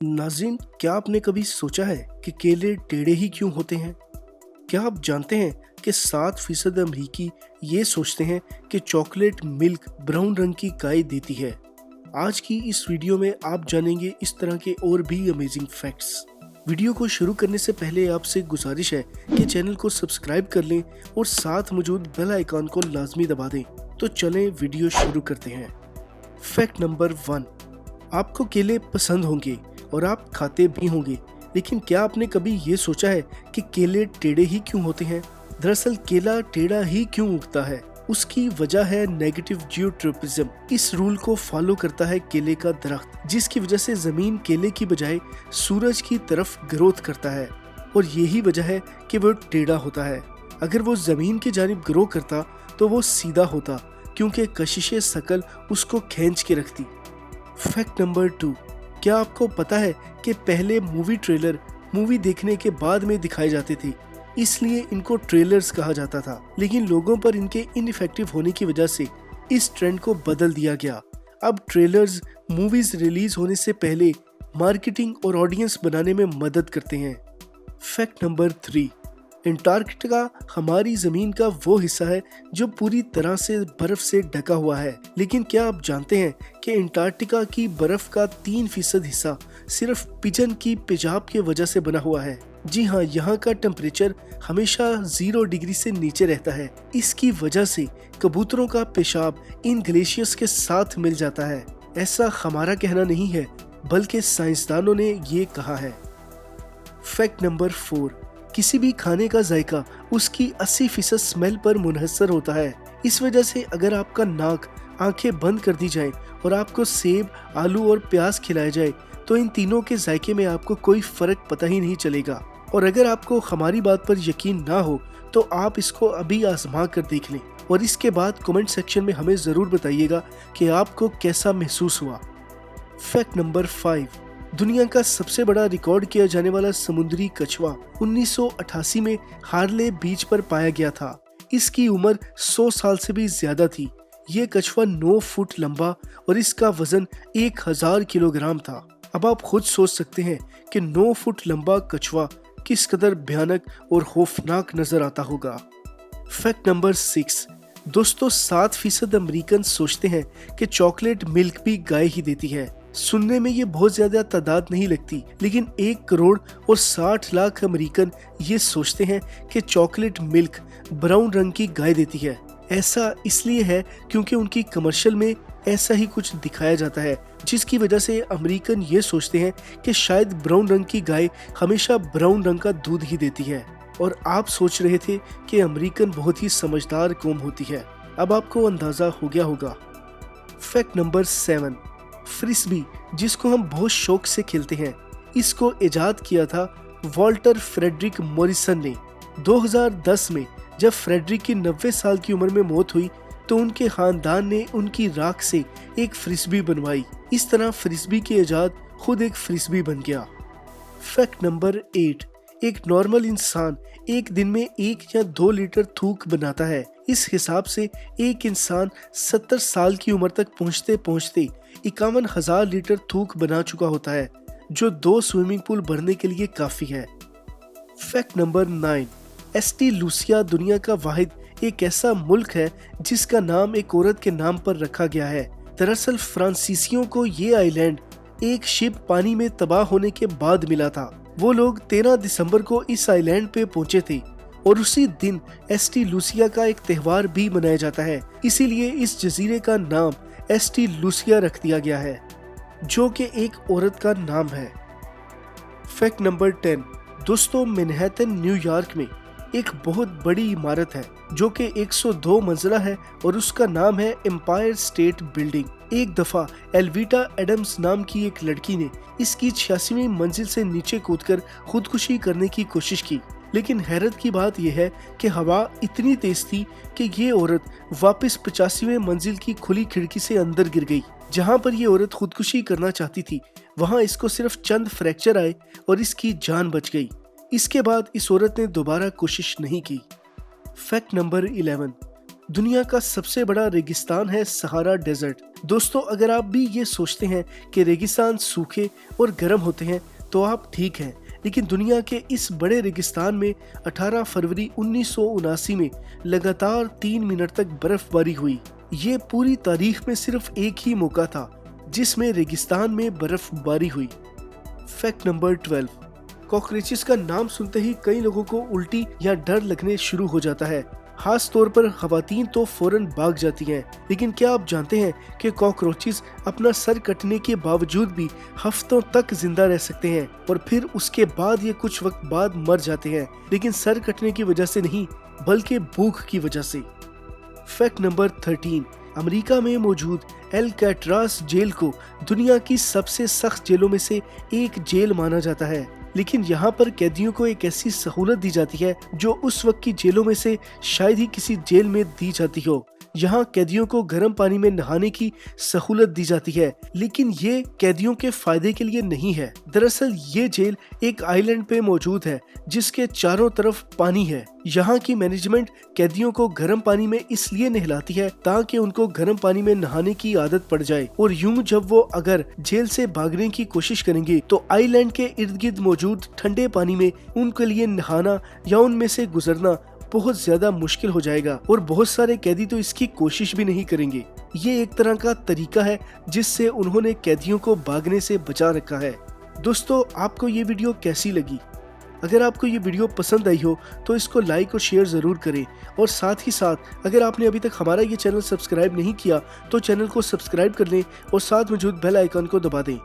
नाज़रीन, क्या आपने कभी सोचा है कि केले टेढ़े ही क्यों होते हैं? क्या आप जानते हैं कि 7% अमरीकी ये सोचते हैं कि चॉकलेट मिल्क ब्राउन रंग की गाय देती है? आज की इस वीडियो में आप जानेंगे इस तरह के और भी अमेजिंग फैक्ट्स। वीडियो को शुरू करने से पहले आपसे गुजारिश है कि चैनल को सब्सक्राइब कर लें और साथ मौजूद बेल आइकॉन को लाजमी दबा दें। तो चलें वीडियो शुरू करते हैं। फैक्ट नंबर 1, आपको केले पसंद होंगे और आप खाते भी होंगे, लेकिन क्या आपने कभी ये सोचा है कि केले टेढ़े ही क्यों होते हैं? दरअसल केला टेढ़ा ही क्यों उगता है, उसकी वजह है नेगेटिव जियोट्रोपिज्म। इस रूल को फॉलो करता है केले का दरख्त, जिसकी वजह से जमीन केले की बजाय सूरज की तरफ ग्रोथ करता है और यही वजह है कि वो टेढ़ा होता है। अगर वो जमीन की जानिब ग्रो करता तो वो सीधा होता, क्योंकि कशिशे शकल उसको खींच के रखती। फैक्ट नंबर 2, क्या आपको पता है कि पहले मूवी ट्रेलर मूवी देखने के बाद में दिखाए जाते थे, इसलिए इनको ट्रेलर्स कहा जाता था। लेकिन लोगों पर इनके इनइफेक्टिव होने की वजह से इस ट्रेंड को बदल दिया गया। अब ट्रेलर्स मूवीज रिलीज होने से पहले मार्केटिंग और ऑडियंस बनाने में मदद करते हैं। फैक्ट नंबर 3, अंटार्कटिका हमारी जमीन का वो हिस्सा है जो पूरी तरह से बर्फ से ढका हुआ है, लेकिन क्या आप जानते हैं कि अंटार्कटिका की बर्फ का 3% हिस्सा सिर्फ पिजन की पेशाब की वजह से बना हुआ है। जी हाँ, यहाँ का टेम्परेचर हमेशा 0 डिग्री से नीचे रहता है। इसकी वजह से कबूतरों का पेशाब इन ग्लेशियर्स के साथ मिल जाता है। ऐसा हमारा कहना नहीं है, बल्कि साइंसदानों ने ये कहा है। फैक्ट नंबर 4, किसी भी खाने का जायका उसकी 80% स्मेल पर मुनहसर होता है। इस वजह से अगर आपका नाक आंखें बंद कर दी जाए और आपको सेब, आलू और प्याज खिलाया जाए तो इन तीनों के जायके में आपको कोई फर्क पता ही नहीं चलेगा। और अगर आपको हमारी बात पर यकीन ना हो तो आप इसको अभी आजमा कर देख लें और इसके बाद कमेंट सेक्शन में हमें ज़रूर बताइएगा कि आपको कैसा महसूस हुआ। फैक्ट नंबर 5, दुनिया का सबसे बड़ा रिकॉर्ड किया जाने वाला समुद्री कछुआ 1988 में हार्ले बीच पर पाया गया था। इसकी उम्र 100 साल से भी ज्यादा थी। ये कछुआ 9 फुट लंबा और इसका वजन 1000 किलोग्राम था। अब आप खुद सोच सकते हैं कि 9 फुट लंबा कछुआ किस कदर भयानक और खौफनाक नजर आता होगा। फैक्ट नंबर 6, दोस्तों 7% अमेरिकन सोचते हैं कि चॉकलेट मिल्क भी गाय ही देती है। सुनने में ये बहुत ज्यादा तादाद नहीं लगती, लेकिन 1 करोड़ और 60 लाख अमेरिकन ये सोचते हैं कि चॉकलेट मिल्क ब्राउन रंग की गाय देती है। ऐसा इसलिए है क्योंकि उनकी कमर्शियल में ऐसा ही कुछ दिखाया जाता है, जिसकी वजह से अमेरिकन ये सोचते हैं कि शायद ब्राउन रंग की गाय हमेशा ब्राउन रंग का दूध ही देती है। और आप सोच रहे थे कि अमेरिकन बहुत ही समझदार कौम होती है। अब आपको अंदाजा हो गया होगा। फैक्ट नंबर 7, फ्रिस्बी, जिसको हम बहुत शौक से खेलते हैं, इसको इजाद किया था वॉल्टर फ्रेडरिक मॉरिसन ने। 2010 में जब फ्रेडरिक की 90 साल की उम्र में मौत हुई तो उनके खानदान ने उनकी राख से एक फ्रिस्बी बनवाई। इस तरह फ्रिस्बी की इजाद खुद एक फ्रिस्बी बन गया। फैक्ट नंबर 8, एक नॉर्मल इंसान एक दिन में 1 या 2 लीटर थूक बनाता है। इस हिसाब से एक इंसान 70 साल की उम्र तक पहुंचते पहुंचते 51,000 लीटर थूक बना चुका होता है, जो 2 स्विमिंग पूल भरने के लिए काफी है। फैक्ट नंबर 9, एस्टी लूसिया दुनिया का वाहिद एक ऐसा मुल्क है जिसका नाम एक औरत के नाम पर रखा गया है। दरअसल फ्रांसीसियों को ये आइलैंड एक शिप पानी में तबाह होने के बाद मिला था। वो लोग 13 दिसंबर को इस आइलैंड पे पहुंचे थे और उसी दिन एस्टी लूसिया का एक त्योहार भी मनाया जाता है। इसीलिए इस जजीरे का नाम एस्टी लूसिया रख दिया गया है, जो कि एक औरत का नाम है। फैक्ट नंबर 10, दोस्तों मैनहट्टन न्यूयॉर्क में एक बहुत बड़ी इमारत है जो कि 102 मंजिला है और उसका नाम है एम्पायर स्टेट बिल्डिंग। एक दफा एल्विटा एडम्स नाम की एक लड़की ने इसकी 86वीं मंजिल से नीचे कूदकर खुदकुशी करने की कोशिश की, लेकिन हैरत की बात यह है कि हवा इतनी तेज थी कि ये औरत वापस 85वें मंजिल की खुली खिड़की से अंदर गिर गई। जहां पर ये औरत खुदकुशी करना चाहती थी वहां इसको सिर्फ चंद फ्रैक्चर आए और इसकी जान बच गई। इसके बाद इस औरत ने दोबारा कोशिश नहीं की। फैक्ट नंबर 11, दुनिया का सबसे बड़ा रेगिस्तान है सहारा डेजर्ट। दोस्तों, अगर आप भी ये सोचते हैं कि रेगिस्तान सूखे और गर्म होते हैं तो आप ठीक हैं, लेकिन दुनिया के इस बड़े रेगिस्तान में 18 फरवरी 1979 में लगातार 3 मिनट तक बर्फबारी हुई। ये पूरी तारीख में सिर्फ एक ही मौका था जिसमें रेगिस्तान में बर्फबारी हुई। फैक्ट नंबर 12, कॉकरोचेस का नाम सुनते ही कई लोगों को उल्टी या डर लगने शुरू हो जाता है। खास तौर पर खवातीन तो फौरन भाग जाती हैं। लेकिन क्या आप जानते हैं कि कॉकरोचेस अपना सर कटने के बावजूद भी हफ्तों तक जिंदा रह सकते हैं और फिर उसके बाद ये कुछ वक्त बाद मर जाते हैं, लेकिन सर कटने की वजह से नहीं बल्कि भूख की वजह से। फैक्ट नंबर 13, अमेरिका में मौजूद एल्काट्राज जेल को दुनिया की सबसे सख्त जेलों में से एक जेल माना जाता है, लेकिन यहाँ पर कैदियों को एक ऐसी सहूलत दी जाती है जो उस वक्त की जेलों में से शायद ही किसी जेल में दी जाती हो। यहाँ कैदियों को गर्म पानी में नहाने की सहूलत दी जाती है, लेकिन ये कैदियों के फायदे के लिए नहीं है। दरअसल ये जेल एक आइलैंड पे मौजूद है जिसके चारों तरफ पानी है। यहाँ की मैनेजमेंट कैदियों को गर्म पानी में इसलिए नहलाती है ताकि उनको गर्म पानी में नहाने की आदत पड़ जाए, और यूं जब वो अगर जेल से भागने की कोशिश करेंगे तो आइलैंड के इर्द गिर्द मौजूद ठंडे पानी में उनके लिए नहाना या उनमें से गुजरना बहुत ज्यादा मुश्किल हो जाएगा, और बहुत सारे कैदी तो इसकी कोशिश भी नहीं करेंगे। ये एक तरह का तरीका है जिससे उन्होंने कैदियों को भागने से बचा रखा है। दोस्तों, आपको ये वीडियो कैसी लगी? अगर आपको ये वीडियो पसंद आई हो तो इसको लाइक और शेयर जरूर करें, और साथ ही साथ अगर आपने अभी तक हमारा ये चैनल सब्सक्राइब नहीं किया तो चैनल को सब्सक्राइब कर लें और साथ मौजूद बेल आइकन को दबा दें।